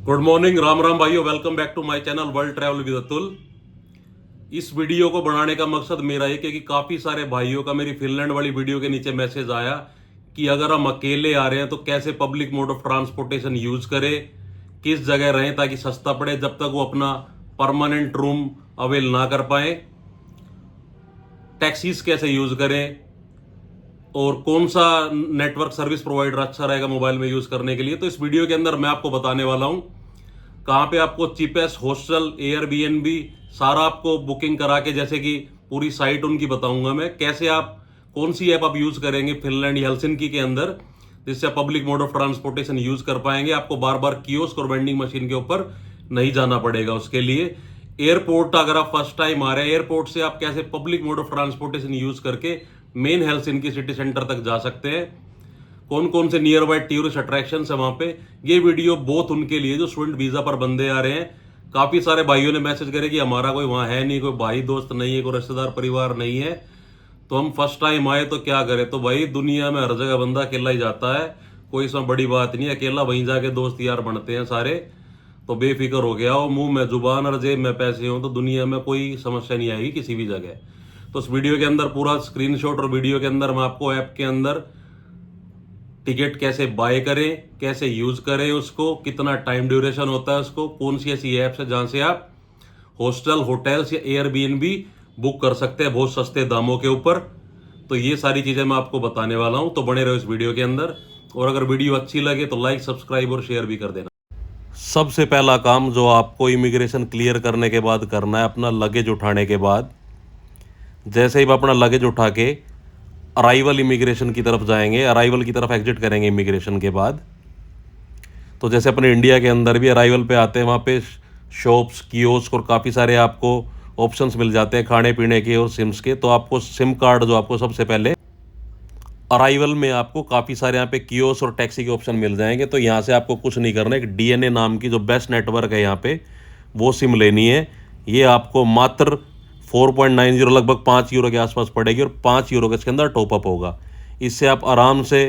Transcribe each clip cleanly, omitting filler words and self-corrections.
Good morning, Ram Ram भाइयों। Welcome back to my channel world travel with Atul. इस video को बनाने का मकसद मेरा है कि काफ़ी सारे भाइयों का मेरी फिनलैंड वाली वीडियो के नीचे मैसेज आया कि अगर हम अकेले आ रहे हैं तो कैसे public mode of transportation use करें, किस जगह रहें ताकि सस्ता पड़े जब तक वो अपना परमानेंट रूम अवेल ना कर पाए, टैक्सीज कैसे यूज करें और कौन सा नेटवर्क सर्विस प्रोवाइडर अच्छा रहेगा मोबाइल में यूज करने के लिए। तो इस वीडियो के अंदर मैं आपको बताने वाला हूं कहाँ पे आपको चीपेस्ट हॉस्टल, एयरबीएनबी सारा आपको बुकिंग करा के, जैसे कि पूरी साइट उनकी बताऊंगा मैं, कैसे आप कौन सी ऐप आप यूज करेंगे फिनलैंड हेलसिंकी के अंदर जिससे आप public mode of transportation use कर पाएंगे। आपको बार बार कियोस्क और वेंडिंग मशीन के ऊपर नहीं जाना पड़ेगा। उसके लिए एयरपोर्ट, अगर आप फर्स्ट टाइम आ रहे हैं, एयरपोर्ट से आप कैसे public mode of transportation use करके मेन हेलसिंकी सिटी सेंटर तक जा सकते हैं, कौन कौन से नियर बाय टूरिस्ट अट्रैक्शन है वहां पे। ये वीडियो बहुत उनके लिए जो स्टूडेंट वीजा पर बंदे आ रहे हैं। काफी सारे भाइयों ने मैसेज करे कि हमारा कोई वहां है नहीं, कोई भाई दोस्त नहीं है, कोई रिश्तेदार परिवार नहीं है, तो हम फर्स्ट टाइम आए तो क्या करें। तो भाई दुनिया में हर जगह बंदा अकेला ही जाता है, कोई इसमें बड़ी बात नहीं, अकेला वहीं जाके दोस्त यार बनते हैं सारे। तो बेफिक्र हो गया हो, मुंह में जुबान और जेब में पैसे हो तो दुनिया में कोई समस्या नहीं आएगी किसी भी जगह। तो इस वीडियो के अंदर पूरा स्क्रीनशॉट और वीडियो के अंदर मैं आपको ऐप के अंदर टिकट कैसे बाय करें, कैसे यूज करें उसको, कितना टाइम ड्यूरेशन होता है उसको, कौन सी ऐसी ऐप्स है जहां से आप हॉस्टल, होटल्स या एयरबीएनबी बुक कर सकते हैं बहुत सस्ते दामों के ऊपर। तो ये सारी चीजें मैं आपको बताने वाला हूं, तो बने रहो इस वीडियो के अंदर। और अगर वीडियो अच्छी लगे तो लाइक, सब्सक्राइब और शेयर भी कर देना। सबसे पहला काम जो आपको इमिग्रेशन क्लियर करने के बाद करना है, अपना लगेज उठाने के बाद, जैसे ही आप अपना लगेज उठा के अराइवल इमिग्रेशन की तरफ जाएंगे, अराइवल की तरफ एग्जिट करेंगे इमिग्रेशन के बाद, तो जैसे अपने इंडिया के अंदर भी अराइवल पे आते हैं, वहाँ पे शॉप्स, कियोस्क और काफ़ी सारे आपको ऑप्शंस मिल जाते हैं खाने पीने के और सिम्स के। तो आपको सिम कार्ड जो आपको सबसे पहले अराइवल में आपको काफ़ी सारे यहाँ पे कियोस्क और टैक्सी के ऑप्शन मिल जाएंगे। तो यहाँ से आपको कुछ नहीं करना है, एक डीएनए नाम की जो बेस्ट नेटवर्क है यहाँ पे वो सिम लेनी है। ये आपको मात्र 4.90 लगभग 5 यूरो के आसपास पड़ेगी और 5 यूरो के इसके अंदर टॉपअप होगा। इससे आप आराम से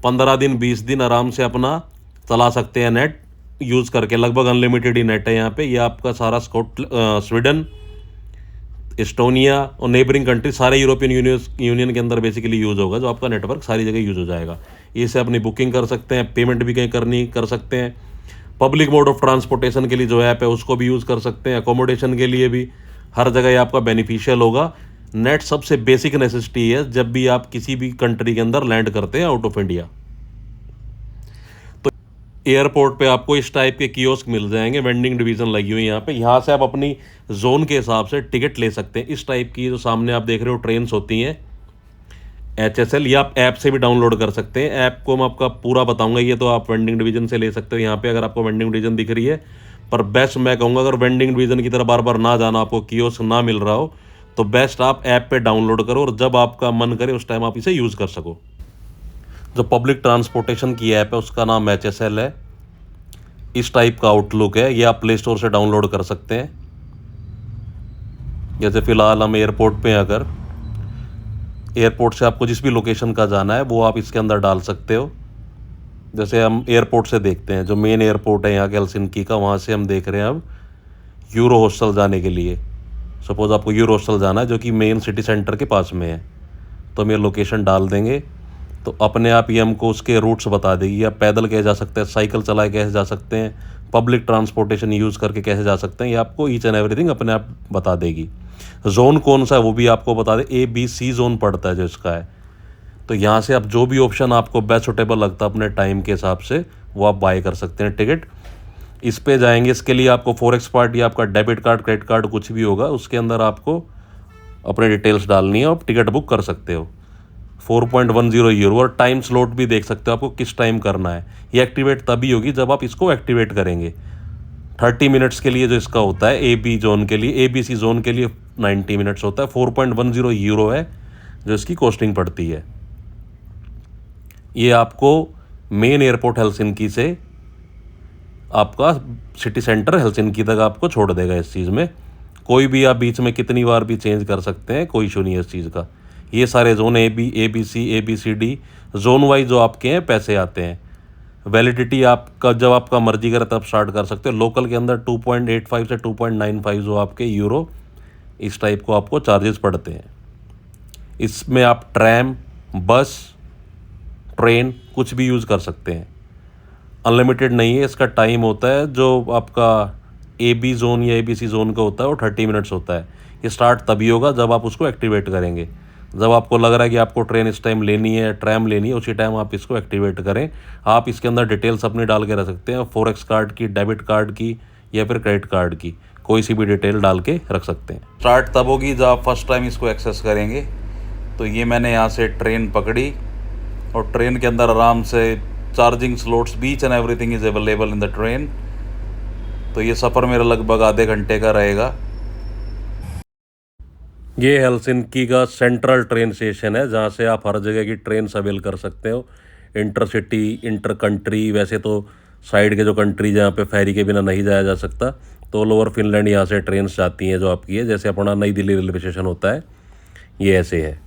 15 दिन 20 दिन आराम से अपना चला सकते हैं नेट यूज़ करके। लगभग अनलिमिटेड ही नेट है यहाँ पे। ये आपका सारा स्वीडन, एस्टोनिया और नेबरिंग कंट्री, सारे यूरोपियन यूनियन के अंदर बेसिकली यूज़ होगा, जो आपका नेटवर्क सारी जगह यूज़ हो जाएगा। इससे अपनी बुकिंग कर सकते हैं, पेमेंट भी कहीं करनी कर सकते हैं, पब्लिक मोड ऑफ ट्रांसपोर्टेशन के लिए जो ऐप है उसको भी यूज़ कर सकते हैं, अकोमोडेशन के लिए भी, हर जगह ये आपका बेनिफिशियल होगा। नेट सबसे बेसिक नेसेसिटी है जब भी आप किसी भी कंट्री के अंदर लैंड करते हैं आउट ऑफ इंडिया। तो एयरपोर्ट पे आपको इस टाइप के कियोस्क मिल जाएंगे, वेंडिंग डिवीज़न लगी हुई है यहाँ पे। यहाँ से आप अपनी जोन के हिसाब से टिकट ले सकते हैं। इस टाइप की जो सामने आप देख रहे हो ट्रेन्स होती हैं HSL, ये आप ऐप से भी डाउनलोड कर सकते हैं। ऐप को मैं आपका पूरा बताऊंगा। ये तो आप वेंडिंग डिवीज़न से ले सकते हो यहाँ पे, अगर आपको वेंडिंग डिवीज़न दिख रही है। पर बेस्ट मैं कहूँगा, अगर वेंडिंग डिवीज़न की तरफ बार बार ना जाना, आपको कियोस्क ना मिल रहा हो, तो बेस्ट आप ऐप पे डाउनलोड करो और जब आपका मन करे उस टाइम आप इसे यूज़ कर सको। जो पब्लिक ट्रांसपोर्टेशन की ऐप है उसका नाम HSL है। इस टाइप का आउटलुक है, ये आप प्ले स्टोर से डाउनलोड कर सकते हैं। जैसे फ़िलहाल हम एयरपोर्ट पे, अगर एयरपोर्ट से आपको जिस भी लोकेशन का जाना है वो आप इसके अंदर डाल सकते हो। जैसे हम एयरपोर्ट से देखते हैं, जो मेन एयरपोर्ट है यहाँ के हेलसिंकी का, वहाँ से हम देख रहे हैं अब यूरो हॉस्टल जाने के लिए। सपोज़ आपको यूरो हॉस्टल जाना है जो कि मेन सिटी सेंटर के पास में है, तो हम ये लोकेशन डाल देंगे तो अपने आप ही हमको उसके रूट्स बता देगी। आप पैदल कैसे जा सकते हैं, साइकिल चला कैसे जा सकते हैं, पब्लिक ट्रांसपोर्टेशन यूज़ करके कैसे जा सकते हैं, ये आपको ईच एंड एवरीथिंग अपने आप बता देगी। जोन कौन सा है वो भी आपको बता दे, ABC जोन पड़ता है जो इसका है। तो यहाँ से आप जो भी ऑप्शन आपको बेस्ट सुटेबल लगता है अपने टाइम के हिसाब से वो आप बाय कर सकते हैं टिकट। इस पे जाएंगे, इसके लिए आपको फॉरेक्स पार्ट या आपका डेबिट कार्ड, क्रेडिट कार्ड कुछ भी होगा, उसके अंदर आपको अपने डिटेल्स डालनी है और टिकट बुक कर सकते हो। 4.10 यूरो और टाइम स्लॉट भी देख सकते हो आपको किस टाइम करना है। ये एक्टिवेट तभी होगी जब आप इसको एक्टिवेट करेंगे। 30 मिनट्स के लिए जो इसका होता है AB जोन के लिए, ABC जोन के लिए 90 मिनट्स होता है। 4.10 यूरो है जो इसकी कॉस्टिंग पड़ती है। ये आपको मेन एयरपोर्ट हेलसिंकी से आपका सिटी सेंटर हेलसिंकी तक आपको छोड़ देगा। इस चीज़ में कोई भी आप बीच में कितनी बार भी चेंज कर सकते हैं, कोई इशू नहीं है इस चीज़ का। ये सारे zone AB, ABC, ABCD zone wise जो आपके हैं पैसे आते हैं। वैलिडिटी आपका जब आपका मर्जी करे तब स्टार्ट कर सकते हो। लोकल के अंदर 2.85 से 2.95 जो आपके यूरो इस टाइप को आपको चार्जेस पड़ते हैं। इसमें आप ट्रैम, बस, ट्रेन कुछ भी यूज़ कर सकते हैं। अनलिमिटेड नहीं है, इसका टाइम होता है जो आपका AB जोन या ABC जोन का होता है वो 30 मिनट्स होता है। ये स्टार्ट तभी होगा जब आप उसको एक्टिवेट करेंगे। जब आपको लग रहा है कि आपको ट्रेन इस टाइम लेनी है, ट्रैम लेनी है, उसी टाइम आप इसको एक्टिवेट करें। आप इसके अंदर डिटेल्स अपनी डाल के रख सकते हैं, फॉरेक्स कार्ड की, डेबिट कार्ड की या फिर क्रेडिट कार्ड की, कोई सी भी डिटेल डाल के रख सकते हैं। स्टार्ट तब होगी जब आप फर्स्ट टाइम इसको एक्सेस करेंगे। तो ये मैंने यहाँ से ट्रेन पकड़ी और ट्रेन के अंदर आराम से charging slots beach and everything is available in the train. तो ये सफ़र मेरा लगभग आधे घंटे का रहेगा। ये हेलसिंकी का सेंट्रल ट्रेन स्टेशन है जहाँ से आप हर जगह की ट्रेन अवेल कर सकते हो, इंटरसिटी, इंटर कंट्री। वैसे तो साइड के जो कंट्री जहाँ पे फेरी के बिना नहीं जाया जा सकता, तो ऑल ओवर फिनलैंड यहाँ से ट्रेन जाती हैं जो आपकी है। जैसे अपना नई दिल्ली रेलवे स्टेशन होता है, ये ऐसे है।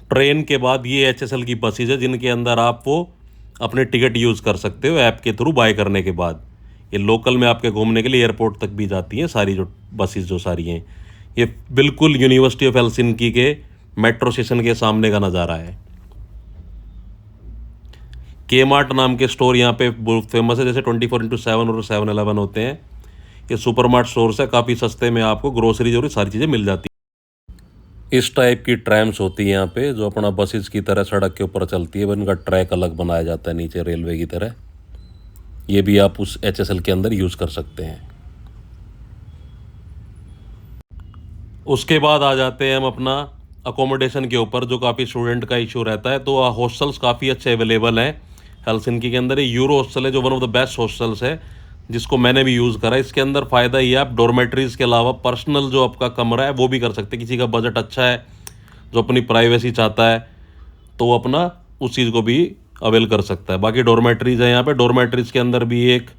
ट्रेन के बाद ये HSL की बसेज है जिनके अंदर आप वो अपने टिकट यूज़ कर सकते हो ऐप के थ्रू बाय करने के बाद। ये लोकल में आपके घूमने के लिए एयरपोर्ट तक भी जाती हैं सारी जो बसेज जो सारी हैं। ये बिल्कुल यूनिवर्सिटी ऑफ हेलसिंकी के मेट्रो स्टेशन के सामने का नज़ारा है। Kmart नाम के स्टोर यहाँ पे बहुत फेमस है, जैसे 24/7 और 7-Eleven होते हैं। ये सुपरमार्ट स्टोर्स है, काफ़ी सस्ते में आपको ग्रोसरीज और सारी चीज़ें मिल जाती हैं। इस टाइप की ट्रैम्स होती है यहाँ पे जो अपना बसेस की तरह सड़क के ऊपर चलती है, इनका ट्रैक अलग बनाया जाता है नीचे रेलवे की तरह। ये भी आप उस HSL के अंदर यूज़ कर सकते हैं। उसके बाद आ जाते हैं हम अपना अकोमोडेशन के ऊपर, जो काफ़ी स्टूडेंट का इशू रहता है। तो हॉस्टल्स काफ़ी अच्छे अवेलेबल हैं हेलसिंकी के अंदर। ये यूरो हॉस्टल है जो one of the best hostels है, जिसको मैंने भी यूज़ करा। इसके अंदर फ़ायदा ये आप डॉर्मेटरीज़ के अलावा पर्सनल जो आपका कमरा है वो भी कर सकते हैं। किसी का बजट अच्छा है जो अपनी प्राइवेसी चाहता है तो वो अपना उस चीज़ को भी अवेल कर सकता है। बाकी डॉर्मेटरीज़ है यहाँ पे। डॉर्मेटरीज़ के अंदर भी एक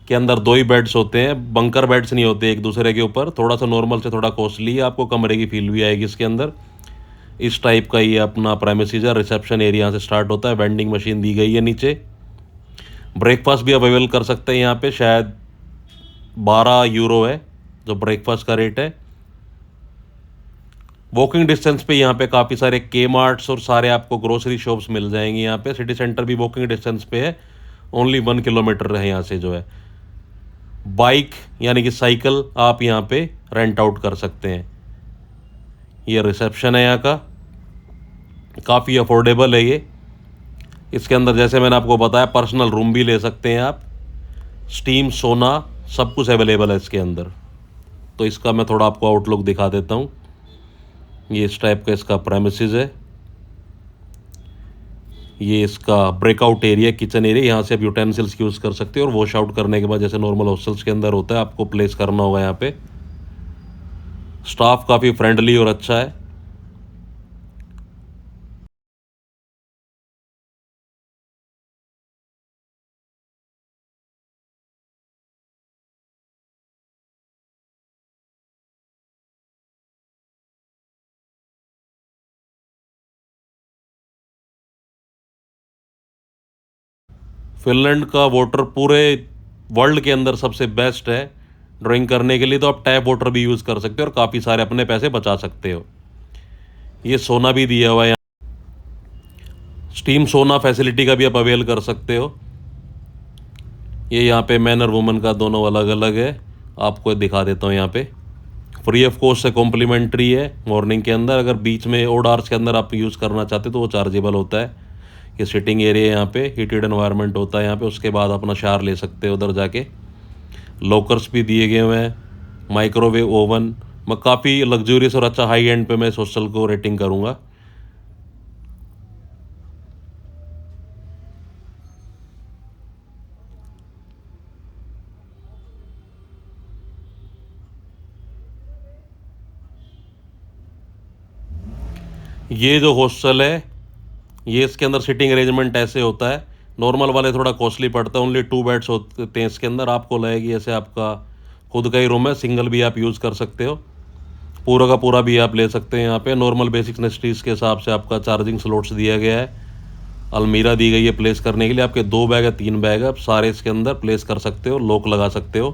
के अंदर 2 ही बेड्स होते हैं, बंकर बेड्स नहीं होते एक दूसरे के ऊपर। थोड़ा सा नॉर्मल से थोड़ा कॉस्टली है, आपको कमरे की फील भी आएगी इसके अंदर। इस टाइप का ये अपना प्राइमेसीज है। रिसेप्शन एरिया से स्टार्ट होता है, वेंडिंग मशीन दी गई है नीचे। ब्रेकफास्ट भी अवेलेबल कर सकते हैं यहाँ पे। शायद 12 यूरो है जो ब्रेकफास्ट का रेट है। वॉकिंग डिस्टेंस पे यहाँ पे काफ़ी सारे Kmarts और सारे आपको ग्रोसरी शॉप्स मिल जाएंगे यहाँ पे। सिटी सेंटर भी वॉकिंग डिस्टेंस पे है, ओनली 1 किलोमीटर है यहाँ से जो है। बाइक यानी कि साइकिल आप यहाँ पे रेंट आउट कर सकते हैं। ये रिसेप्शन है यहाँ का, काफ़ी अफोर्डेबल है ये। इसके अंदर जैसे मैंने आपको बताया पर्सनल रूम भी ले सकते हैं आप, स्टीम, सोना सब कुछ अवेलेबल है इसके अंदर। तो इसका मैं थोड़ा आपको आउटलुक दिखा देता हूँ। ये इस टाइप का इसका प्रेमिसेस है। ये इसका ब्रेकआउट एरिया, किचन एरिया। यहाँ से आप यूटेंसिल्स यूज़ कर सकते हो और वॉश आउट करने के बाद जैसे नॉर्मल हॉस्टल्स के अंदर होता है आपको प्लेस करना होगा यहाँ पे। स्टाफ काफ़ी फ्रेंडली और अच्छा है। फिनलैंड का वाटर पूरे वर्ल्ड के अंदर सबसे बेस्ट है ड्राइंग करने के लिए। तो आप टैप वाटर भी यूज़ कर सकते हो और काफ़ी सारे अपने पैसे बचा सकते हो। ये सोना भी दिया हुआ है, स्टीम सोना फैसिलिटी का भी आप अवेल कर सकते हो। ये यहाँ पे मैन और वुमेन का दोनों अलग अलग है, आपको दिखा देता हूँ। यहाँ पे फ्री ऑफ कॉस्ट है, कॉम्प्लीमेंट्री है मॉर्निंग के अंदर। अगर बीच में ओड आवर्स के अंदर आप यूज़ करना चाहते तो वो चार्जेबल होता है। ये सिटिंग एरिया यहाँ पे, हीटेड एनवायरनमेंट होता है यहाँ पे। उसके बाद अपना शावर ले सकते हो उधर जाके। लॉकर्स भी दिए गए हुए हैं, माइक्रोवेव ओवन। मैं काफ़ी लग्जूरियस और अच्छा हाई एंड पे मैं इस हॉस्टल को रेटिंग करूँगा। ये जो हॉस्टल है ये इसके अंदर सिटिंग अरेंजमेंट ऐसे होता है। नॉर्मल वाले थोड़ा कॉस्टली पड़ता है, ओनली 2 बेड्स होते हैं इसके अंदर। आपको लगेगी ऐसे आपका खुद का ही रूम है, सिंगल भी आप यूज़ कर सकते हो, पूरा का पूरा भी आप ले सकते हैं। यहाँ पे नॉर्मल बेसिक नेसेसिटीज़ के हिसाब से आपका चार्जिंग स्लॉट्स दिया गया है। अलमीरा दी गई है प्लेस करने के लिए। आपके 2 बैग है 3 बैग है, आप सारे इसके अंदर प्लेस कर सकते हो, लॉक लगा सकते हो।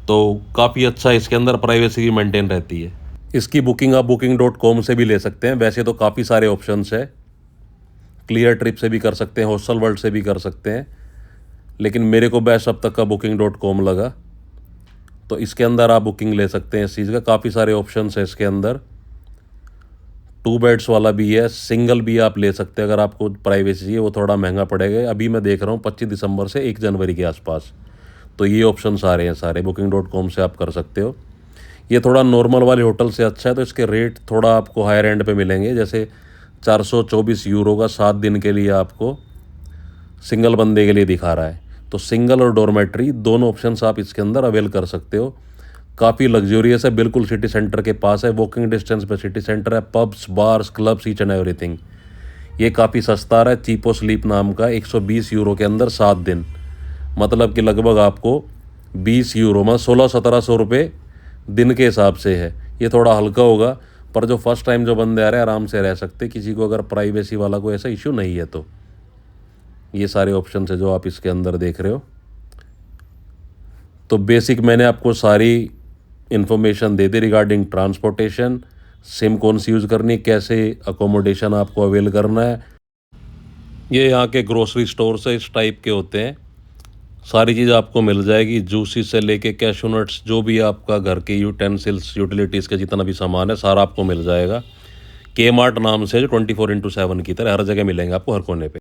तो काफ़ी अच्छा इसके अंदर प्राइवेसी भी मेंटेन रहती है। इसकी बुकिंग आप booking.com से भी ले सकते हैं। वैसे तो काफ़ी सारे ऑप्शंस है, क्लियर ट्रिप से भी कर सकते हैं, हॉस्टल वर्ल्ड से भी कर सकते हैं, लेकिन मेरे को बेस्ट अब तक का booking.com लगा। तो इसके अंदर आप बुकिंग ले सकते हैं इस चीज़ का। काफ़ी सारे ऑप्शंस है इसके अंदर। 2 बेड्स वाला भी है, सिंगल भी आप ले सकते हैं अगर आपको प्राइवेसी चाहिए। वो थोड़ा महंगा पड़ेगा, अभी मैं देख रहा हूँ 25 दिसंबर से 1 जनवरी के आसपास। तो ये ऑप्शंस आ रहे हैं सारे, booking.com से आप कर सकते हो। ये थोड़ा नॉर्मल वाले होटल से अच्छा है, तो इसके रेट थोड़ा आपको हायर एंड पे मिलेंगे। जैसे 424 यूरो का 7 दिन के लिए आपको सिंगल बंदे के लिए दिखा रहा है। तो सिंगल और डॉर्मेट्री दोनों ऑप्शंस आप इसके अंदर अवेल कर सकते हो। काफ़ी लग्जूरियस है, बिल्कुल सिटी सेंटर के पास है, वॉकिंग डिस्टेंस पे सिटी सेंटर है, pubs bars clubs each and everything. ये काफ़ी सस्ता रहा है, चीपो स्लीप नाम का, 120 यूरो के अंदर 7 दिन, मतलब कि लगभग आपको 20 यूरो में 1600-1700 रुपये दिन के हिसाब से है। ये थोड़ा हल्का होगा, पर जो फर्स्ट टाइम जो बंदे आ रहे हैं आराम से रह सकते, किसी को अगर प्राइवेसी वाला कोई ऐसा इशू नहीं है तो। ये सारे ऑप्शन है जो आप इसके अंदर देख रहे हो। तो बेसिक मैंने आपको सारी इन्फॉर्मेशन दे दी रिगार्डिंग ट्रांसपोर्टेशन, सिम कौन सी यूज़ करनी, कैसे अकोमोडेशन आपको अवेल करना है। ये यहाँ के ग्रोसरी स्टोर से इस टाइप के होते हैं, सारी चीज़ आपको मिल जाएगी, जूसेस से लेके कैशू नट्स, जो भी आपका घर के यूटेंसिल्स यूटिलिटीज़ के जितना भी सामान है सारा आपको मिल जाएगा। के मार्ट नाम से जो 24/7 की तरह हर जगह मिलेंगे आपको, हर कोने पे।